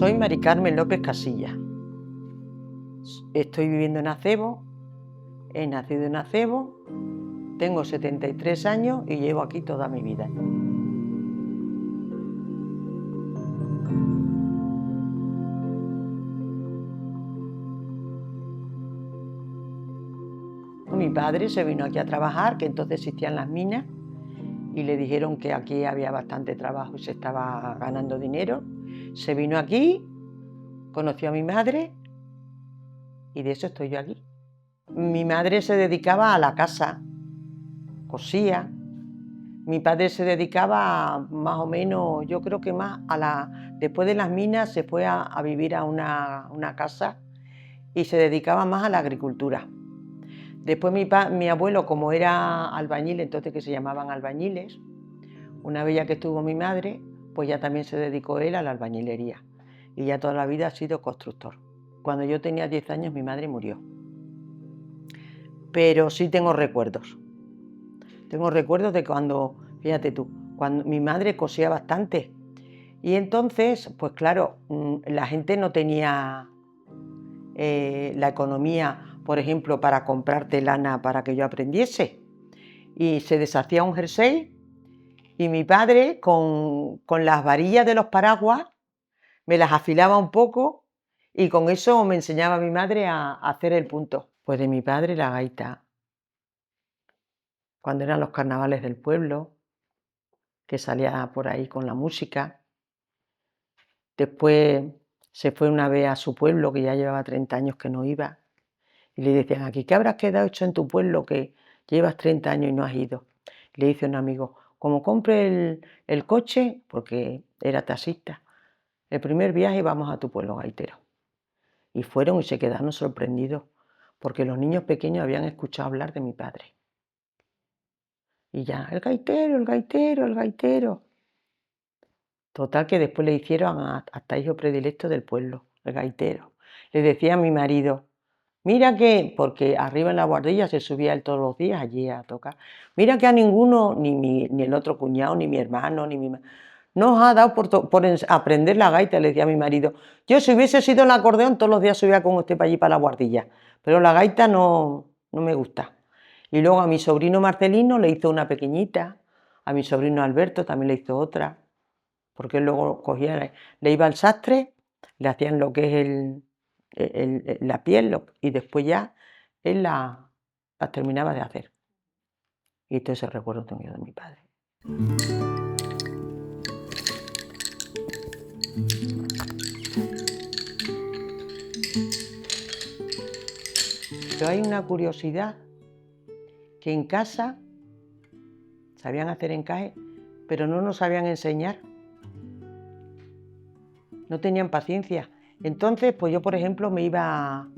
Soy Mari Carmen López Casillas. Estoy viviendo en Acebo, he nacido en Acebo, tengo 73 años y llevo aquí toda mi vida. Mi padre se vino aquí a trabajar, que entonces existían las minas, y le dijeron que aquí había bastante trabajo y se estaba ganando dinero. Se vino aquí, conoció a mi madre y de eso estoy yo aquí. Mi madre se dedicaba a la casa, cosía. Mi padre se dedicaba más o menos, yo creo que más después de las minas se fue a vivir a una casa y se dedicaba más a la agricultura. Después mi abuelo, como era albañil, entonces que se llamaban albañiles, una vez ya que estuvo mi madre, pues ya también se dedicó él a la albañilería. Y ya toda la vida ha sido constructor. Cuando yo tenía 10 años mi madre murió. Pero sí tengo recuerdos. Tengo recuerdos de cuando, fíjate tú, cuando mi madre cosía bastante. Y entonces, pues claro, la gente no tenía la economía, por ejemplo, para comprarte lana para que yo aprendiese. Y se deshacía un jersey y mi padre con las varillas de los paraguas me las afilaba un poco y con eso me enseñaba mi madre a hacer el punto. Pues de mi padre la gaita, cuando eran los carnavales del pueblo, que salía por ahí con la música. Después se fue una vez a su pueblo, que ya llevaba 30 años que no iba, y le decían, aquí, ¿qué habrás quedado hecho en tu pueblo que llevas 30 años y no has ido? Le dice un amigo, como compre el coche, porque era taxista, el primer viaje vamos a tu pueblo gaitero. Y fueron y se quedaron sorprendidos, porque los niños pequeños habían escuchado hablar de mi padre. Y ya, el gaitero, el gaitero, el gaitero. Total que después le hicieron hasta hijo predilecto del pueblo, el gaitero. Le decía a mi marido, mira que, porque arriba en la guardilla se subía él todos los días allí a tocar, mira que a ninguno, ni el otro cuñado, ni mi hermano, ni mi no os ha dado por aprender la gaita, le decía a mi marido. Yo si hubiese sido el acordeón todos los días subía con usted para allí para la guardilla, pero la gaita no me gusta. Y luego a mi sobrino Marcelino le hizo una pequeñita, a mi sobrino Alberto también le hizo otra, porque él luego cogía, le iba al sastre, le hacían lo que es la piel y después ya él la terminaba de hacer. Y todo ese recuerdo tengo yo de mi padre. Pero hay una curiosidad, que en casa sabían hacer encaje, pero no nos sabían enseñar. No tenían paciencia. Entonces, pues yo, por ejemplo, me iba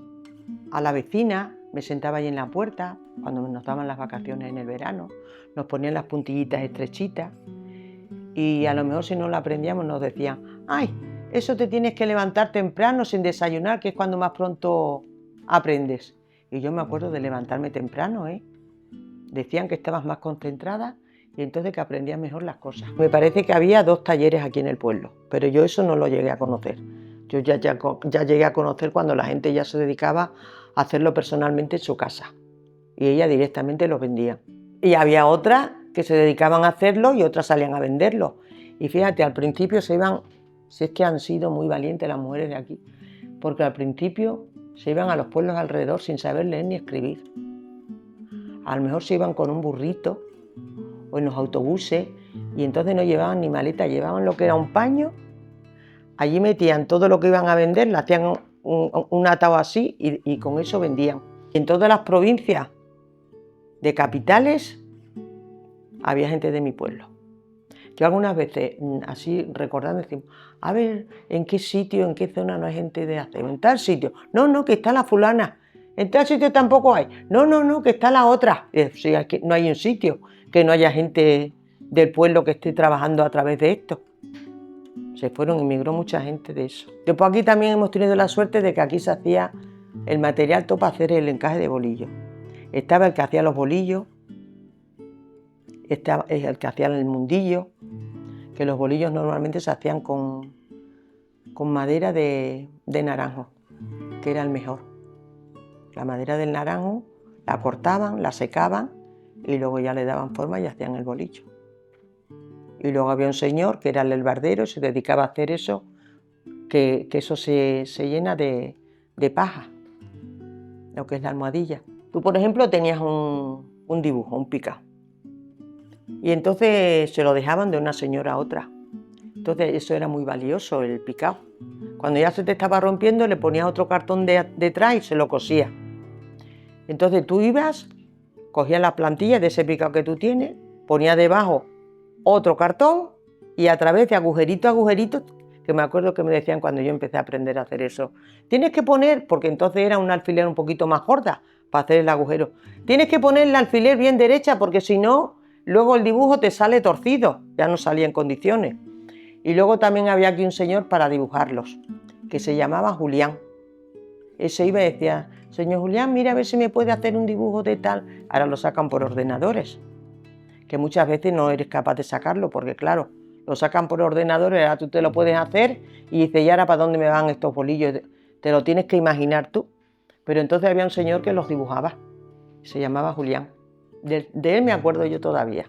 a la vecina, me sentaba ahí en la puerta, cuando nos daban las vacaciones en el verano, nos ponían las puntillitas estrechitas y a lo mejor si no lo aprendíamos nos decían, ay, eso te tienes que levantar temprano sin desayunar, que es cuando más pronto aprendes. Y yo me acuerdo de levantarme temprano, Decían que estabas más concentrada y entonces que aprendías mejor las cosas. Me parece que había 2 talleres aquí en el pueblo, pero yo eso no lo llegué a conocer. Yo ya llegué a conocer cuando la gente ya se dedicaba a hacerlo personalmente en su casa y ella directamente los vendía. Y había otras que se dedicaban a hacerlo y otras salían a venderlo. Y fíjate, al principio se iban, si es que han sido muy valientes las mujeres de aquí, porque al principio se iban a los pueblos alrededor sin saber leer ni escribir. A lo mejor se iban con un burrito o en los autobuses y entonces no llevaban ni maleta, llevaban lo que era un paño, allí metían todo lo que iban a vender, le hacían un atado así y con eso vendían. Y en todas las provincias de capitales había gente de mi pueblo. Yo algunas veces, así recordando, decimos, a ver, ¿en qué sitio, en qué zona no hay gente de Acebo? En tal sitio. No, que está la fulana. En tal sitio tampoco hay. No, que está la otra. Sí, no hay un sitio que no haya gente del pueblo que esté trabajando a través de esto. Se fueron, emigró mucha gente de eso. Después aquí también hemos tenido la suerte de que aquí se hacía el material todo para hacer el encaje de bolillos. Estaba el que hacía los bolillos, el que hacía el mundillo, que los bolillos normalmente se hacían con con madera de naranjo, que era el mejor. La madera del naranjo la cortaban, la secaban y luego ya le daban forma y hacían el bolillo. Y luego había un señor que era el barbero y se dedicaba a hacer eso, que eso se llena de paja, lo que es la almohadilla. Tú, por ejemplo, tenías un dibujo, un picado, y entonces se lo dejaban de una señora a otra. Entonces eso era muy valioso, el picado. Cuando ya se te estaba rompiendo, le ponías otro cartón detrás y se lo cosía. Entonces tú ibas, cogías la plantilla de ese picado que tú tienes, ponías debajo otro cartón y a través de agujerito a agujerito, que me acuerdo que me decían cuando yo empecé a aprender a hacer eso, tienes que poner, porque entonces era un alfiler un poquito más gorda para hacer el agujero, tienes que poner el alfiler bien derecha porque si no, luego el dibujo te sale torcido, ya no salía en condiciones. Y luego también había aquí un señor para dibujarlos, que se llamaba Julián. Ese iba y decía, señor Julián, mira a ver si me puede hacer un dibujo de tal. Ahora lo sacan por ordenadores, que muchas veces no eres capaz de sacarlo, porque claro, lo sacan por ordenadores, ahora tú te lo puedes hacer y dices, ¿y ahora para dónde me van estos bolillos? Te lo tienes que imaginar tú. Pero entonces había un señor que los dibujaba, se llamaba Julián. De él me acuerdo yo todavía.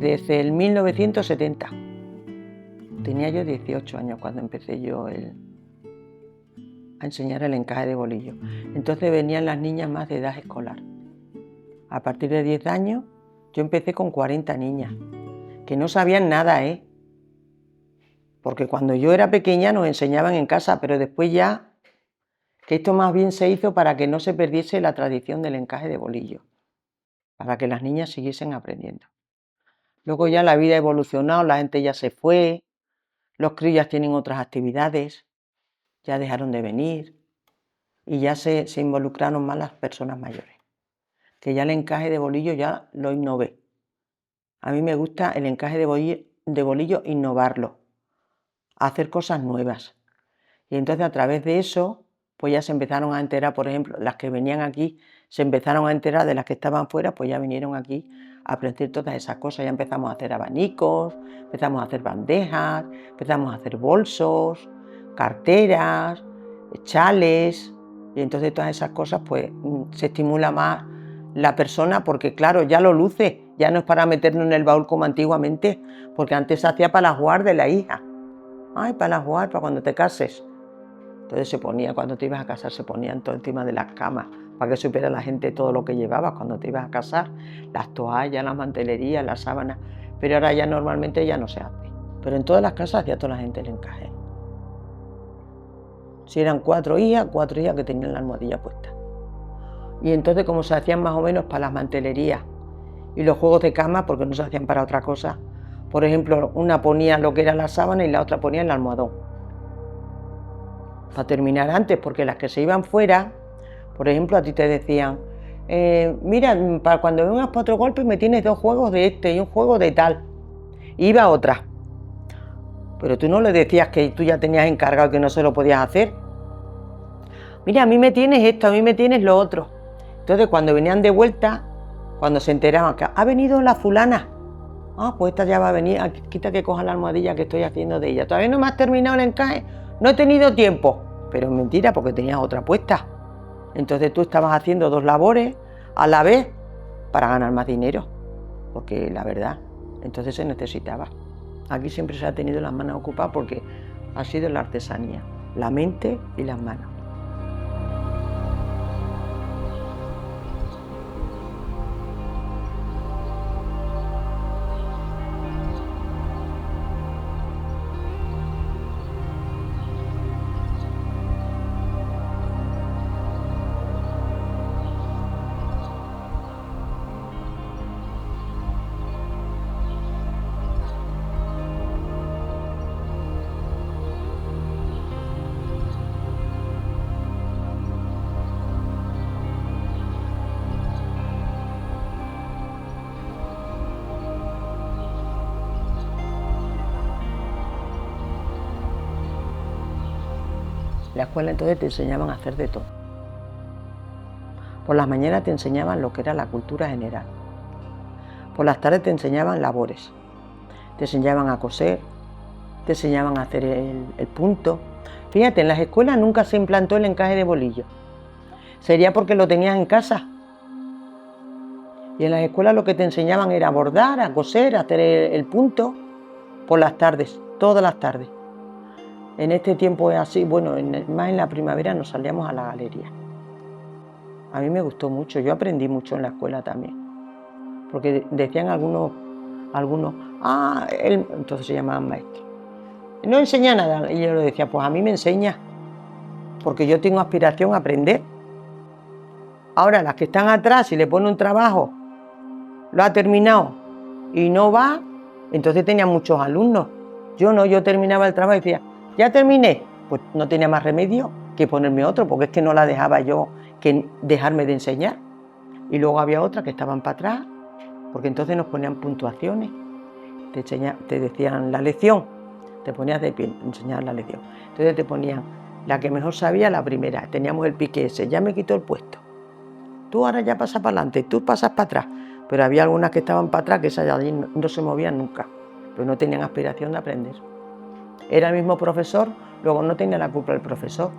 Desde el 1970. Tenía yo 18 años cuando empecé yo a enseñar el encaje de bolillo. Entonces venían las niñas más de edad escolar. A partir de 10 años yo empecé con 40 niñas, que no sabían nada, porque cuando yo era pequeña nos enseñaban en casa, pero después ya, que esto más bien se hizo para que no se perdiese la tradición del encaje de bolillo, para que las niñas siguiesen aprendiendo. Luego ya la vida ha evolucionado, la gente ya se fue, los críos ya tienen otras actividades, ya dejaron de venir y ya se involucraron más las personas mayores, que ya el encaje de bolillo ya lo innové. A mí me gusta el encaje de bolillo innovarlo, hacer cosas nuevas. Y entonces a través de eso, pues ya se empezaron a enterar, por ejemplo, las que venían aquí, se empezaron a enterar de las que estaban fuera, pues ya vinieron aquí a aprender todas esas cosas. Ya empezamos a hacer abanicos, empezamos a hacer bandejas, empezamos a hacer bolsos, carteras, chales, y entonces todas esas cosas pues se estimula más la persona porque claro, ya lo luce, ya no es para meterlo en el baúl como antiguamente, porque antes se hacía para la jugar de la hija. Ay, para la jugar, para cuando te cases. Entonces se ponía, cuando te ibas a casar, se ponían todo encima de las camas, para que supiera la gente todo lo que llevabas cuando te ibas a casar, las toallas, las mantelerías, las sábanas, pero ahora ya normalmente ya no se hace. Pero en todas las casas hacía toda la gente el encaje. Si eran 4 hijas que tenían la almohadilla puesta. Y entonces como se hacían más o menos para las mantelerías y los juegos de cama, porque no se hacían para otra cosa, por ejemplo, una ponía lo que era la sábana y la otra ponía el almohadón. Para terminar antes, porque las que se iban fuera, por ejemplo, a ti te decían, mira, para cuando vengas para otro golpe me tienes 2 juegos de este y un juego de tal. Iba otra. Pero tú no le decías que tú ya tenías encargado y que no se lo podías hacer. Mira, a mí me tienes esto, a mí me tienes lo otro. Entonces cuando venían de vuelta, cuando se enteraban que ha venido la fulana, pues esta ya va a venir, quita que coja la almohadilla que estoy haciendo de ella. Todavía no me has terminado el encaje, no he tenido tiempo. Pero es mentira porque tenías otra puesta. Entonces tú estabas haciendo 2 labores a la vez para ganar más dinero, porque la verdad, entonces se necesitaba. Aquí siempre se ha tenido las manos ocupadas porque ha sido la artesanía, la mente y las manos. la escuela entonces te enseñaban a hacer de todo. Por las mañanas te enseñaban lo que era la cultura general. Por las tardes te enseñaban labores. Te enseñaban a coser, te enseñaban a hacer el punto. Fíjate, en las escuelas nunca se implantó el encaje de bolillos. Sería porque lo tenías en casa. Y en las escuelas lo que te enseñaban era a bordar, a coser, a hacer el punto por las tardes, todas las tardes. En este tiempo es así, bueno, más en la primavera nos salíamos a la galería. A mí me gustó mucho, yo aprendí mucho en la escuela también. Porque decían algunos, entonces se llamaban maestros. No enseña nada, y yo le decía, pues a mí me enseña, porque yo tengo aspiración a aprender. Ahora, las que están atrás, si le pone un trabajo, lo ha terminado y no va, entonces tenía muchos alumnos. Yo no, yo terminaba el trabajo y decía, ya terminé, pues no tenía más remedio que ponerme otro, porque es que no la dejaba yo que dejarme de enseñar. Y luego había otras que estaban para atrás, porque entonces nos ponían puntuaciones, te decían la lección, te ponías de pie, enseñaban la lección. Entonces te ponían la que mejor sabía, la primera, teníamos el pique ese, ya me quitó el puesto. Tú ahora ya pasas para adelante, tú pasas para atrás. Pero había algunas que estaban para atrás, que esas allí no se movían nunca, pero no tenían aspiración de aprender. Era el mismo profesor, luego no tenía la culpa el profesor,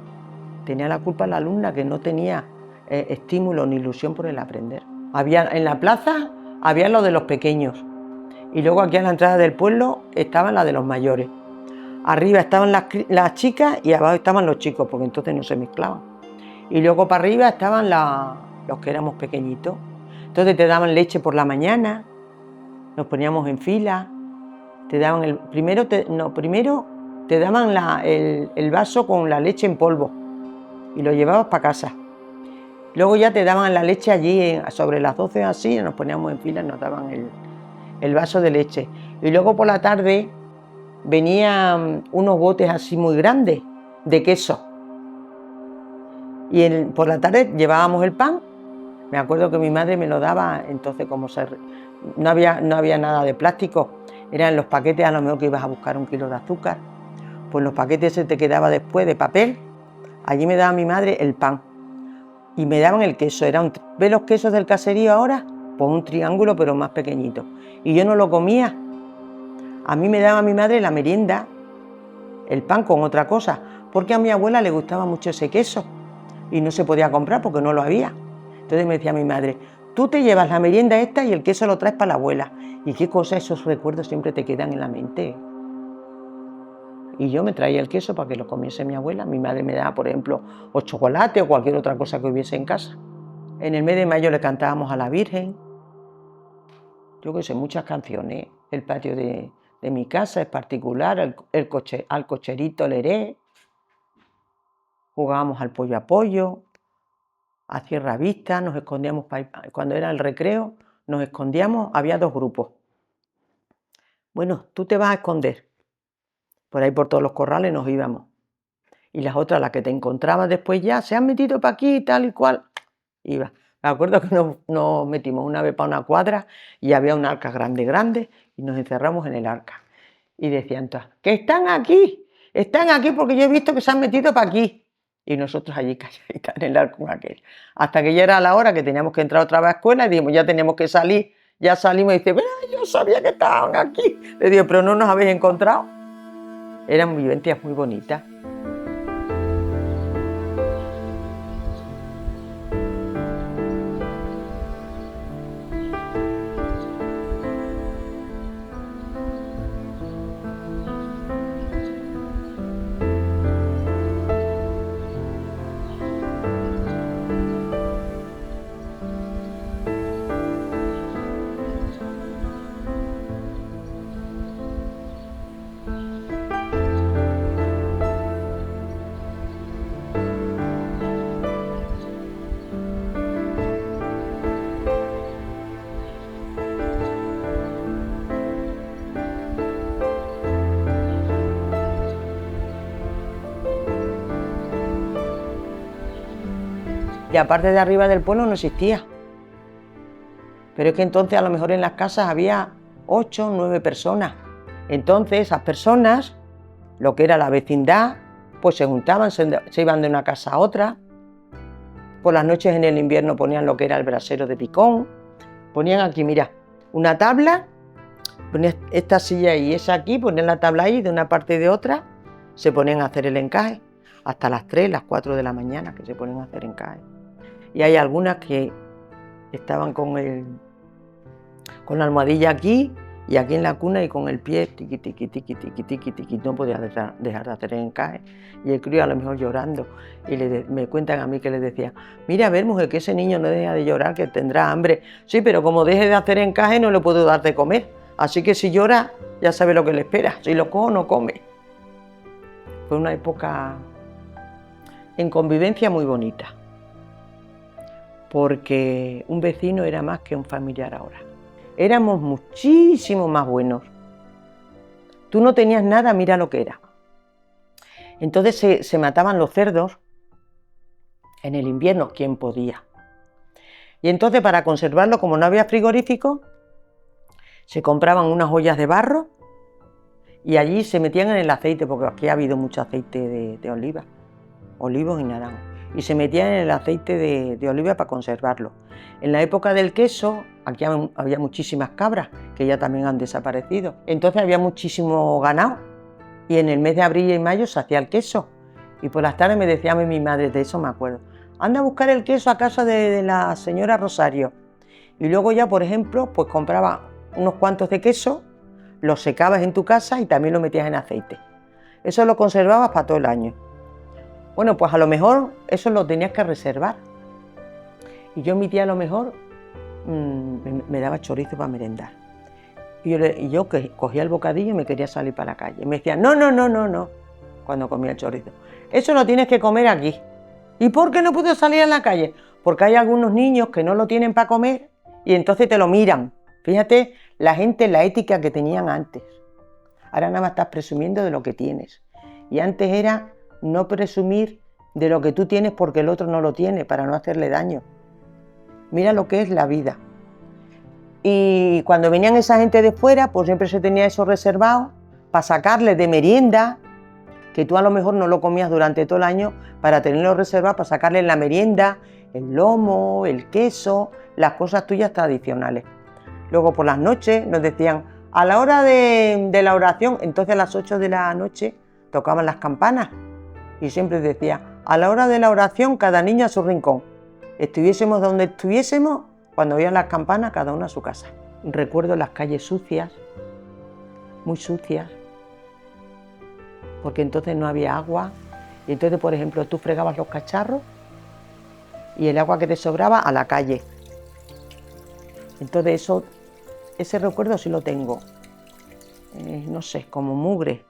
tenía la culpa la alumna que no tenía estímulo ni ilusión por el aprender. En la plaza había lo de los pequeños, y luego aquí a la entrada del pueblo estaban las de los mayores. Arriba estaban las chicas y abajo estaban los chicos, porque entonces no se mezclaban. Y luego para arriba estaban los que éramos pequeñitos. Entonces te daban leche por la mañana, nos poníamos en fila, te daban primero te daban el vaso con la leche en polvo y lo llevabas para casa. Luego ya te daban la leche allí, sobre las 12 así, nos poníamos en fila y nos daban el vaso de leche. Y luego por la tarde venían unos botes así muy grandes de queso. Y por la tarde llevábamos el pan. Me acuerdo que mi madre me lo daba, entonces como no había nada de plástico, eran los paquetes, a lo mejor que ibas a buscar 1 kilo de azúcar, pues los paquetes se te quedaba después de papel, allí me daba mi madre el pan y me daban el queso, ¿ves los quesos del caserío ahora? Pues un triángulo pero más pequeñito, y yo no lo comía, a mí me daba mi madre la merienda, el pan con otra cosa, porque a mi abuela le gustaba mucho ese queso y no se podía comprar porque no lo había. Entonces me decía mi madre, tú te llevas la merienda esta y el queso lo traes para la abuela. Y qué cosa, esos recuerdos siempre te quedan en la mente. Y yo me traía el queso para que lo comiese mi abuela. Mi madre me daba, por ejemplo, o chocolate o cualquier otra cosa que hubiese en casa. En el mes de mayo le cantábamos a la Virgen. Yo qué sé, muchas canciones. El patio de mi casa es particular, al cocherito leré. Jugábamos al pollo a pollo. A cierra vista, nos escondíamos, cuando era el recreo, nos escondíamos, había 2 grupos. Bueno, tú te vas a esconder, por ahí por todos los corrales nos íbamos. Y las otras, las que te encontrabas después ya, se han metido para aquí, tal y cual, iba. Me acuerdo que nos metimos una vez para una cuadra y había un arca grande, y nos encerramos en el arca. Y decían todas, que están aquí porque yo he visto que se han metido para aquí. Y nosotros allí calladitas en el arco aquel. Hasta que ya era la hora que teníamos que entrar otra vez a la escuela y dijimos, ya teníamos que salir. Ya salimos y dice, yo sabía que estaban aquí. Le digo, pero no nos habéis encontrado. Eran vivencias muy bonitas. Y aparte de arriba del pueblo no existía. Pero es que entonces a lo mejor en las casas había 8 o 9 personas. Entonces esas personas, lo que era la vecindad, pues se juntaban, se iban de una casa a otra. Por las noches en el invierno ponían lo que era el brasero de picón. Ponían aquí, mira, una tabla, ponían esta silla y esa aquí, ponían la tabla ahí de una parte y de otra, se ponían a hacer el encaje, hasta las 3, las 4 de la mañana que se ponen a hacer encaje. Y hay algunas que estaban con la almohadilla aquí y aquí en la cuna y con el pie tiqui, tiqui, tiqui, tiqui, tiqui, tiqui, no podía dejar de hacer el encaje. Y el crío a lo mejor llorando, y me cuentan a mí que les decía, mira, a ver, mujer, que ese niño no deja de llorar, que tendrá hambre. Sí, pero como deje de hacer encaje no le puedo dar de comer, así que si llora ya sabe lo que le espera, si lo cojo no come. Fue una época en convivencia muy bonita, porque un vecino era más que un familiar ahora. Éramos muchísimo más buenos. Tú no tenías nada, mira lo que era. Entonces se mataban los cerdos en el invierno, quien podía. Y entonces para conservarlo, como no había frigorífico, se compraban unas ollas de barro y allí se metían en el aceite, porque aquí ha habido mucho aceite de oliva, olivos y naranjos, y se metían en el aceite de oliva para conservarlo. En la época del queso, aquí había muchísimas cabras, que ya también han desaparecido, entonces había muchísimo ganado, y en el mes de abril y mayo se hacía el queso, y por las tardes me decía mi madre, de eso me acuerdo, anda a buscar el queso a casa de la señora Rosario, y luego ya, por ejemplo, pues compraba unos cuantos de queso, los secabas en tu casa y también lo metías en aceite. Eso lo conservabas para todo el año. Bueno, pues a lo mejor eso lo tenías que reservar. Y yo, mi tía, a lo mejor me daba chorizo para merendar. Y yo cogía el bocadillo y me quería salir para la calle. Y me decía, no, no, no, no, no, cuando comía el chorizo. Eso lo tienes que comer aquí. ¿Y por qué no puedo salir a la calle? Porque hay algunos niños que no lo tienen para comer y entonces te lo miran. Fíjate la gente, la ética que tenían antes. Ahora nada más estás presumiendo de lo que tienes. Y antes era no presumir de lo que tú tienes porque el otro no lo tiene, para no hacerle daño. Mira lo que es la vida. Y cuando venían esa gente de fuera, pues siempre se tenía eso reservado para sacarles de merienda, que tú a lo mejor no lo comías durante todo el año, para tenerlo reservado para sacarles la merienda, el lomo, el queso, las cosas tuyas tradicionales. Luego por las noches nos decían, a la hora de la oración, entonces a las 8 de la noche tocaban las campanas y siempre decía, a la hora de la oración cada niño a su rincón. Estuviésemos donde estuviésemos, cuando oían las campanas cada uno a su casa. Recuerdo las calles sucias, muy sucias, porque entonces no había agua y entonces, por ejemplo, tú fregabas los cacharros y el agua que te sobraba a la calle. Entonces ese recuerdo sí lo tengo, no sé, como mugre,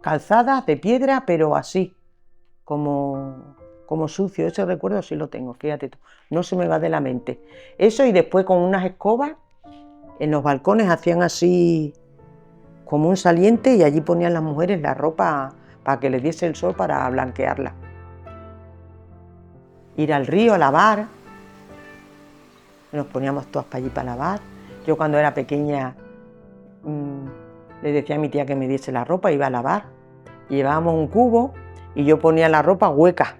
calzadas de piedra, pero así, como sucio. Ese recuerdo sí lo tengo, fíjate tú, no se me va de la mente. Eso, y después con unas escobas en los balcones hacían así como un saliente y allí ponían las mujeres la ropa para que les diese el sol para blanquearla. Ir al río a lavar, nos poníamos todas para allí para lavar. Yo cuando era pequeña le decía a mi tía que me diese la ropa, iba a lavar. Llevábamos un cubo y yo ponía la ropa hueca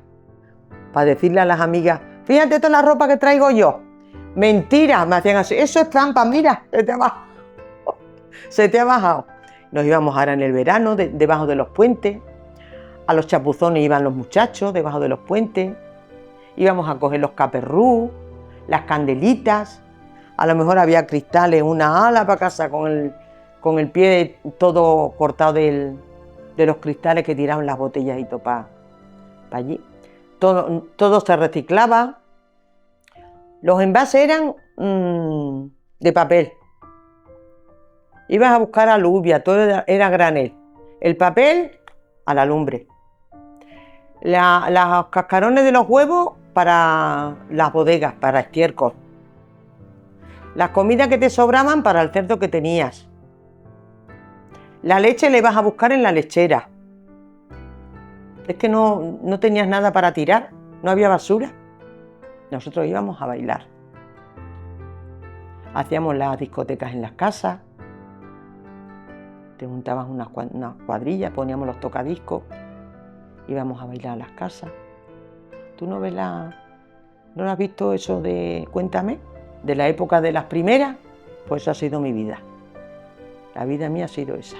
para decirle a las amigas, fíjate toda la ropa que traigo yo. Mentira, me hacían así, eso es trampa, mira, se te ha bajado. Se te ha bajado. Nos íbamos ahora en el verano, debajo de los puentes. A los chapuzones iban los muchachos debajo de los puentes. Íbamos a coger los caperrús, las candelitas. A lo mejor había cristales, una ala para casa con el pie todo cortado de los cristales que tiraban las botellas y para allí. Todo se reciclaba. Los envases eran de papel. Ibas a buscar alubia, todo era granel. El papel a la lumbre. Los cascarones de los huevos para las bodegas, para estiércol. Las comidas que te sobraban para el cerdo que tenías. La leche le ibas a buscar en la lechera. Es que no tenías nada para tirar, no había basura. Nosotros íbamos a bailar. Hacíamos las discotecas en las casas. Te juntabas unas cuadrillas, poníamos los tocadiscos, íbamos a bailar a las casas. ¿Tú no lo has visto eso de Cuéntame? De la época de las primeras, pues esa ha sido mi vida. La vida mía ha sido esa.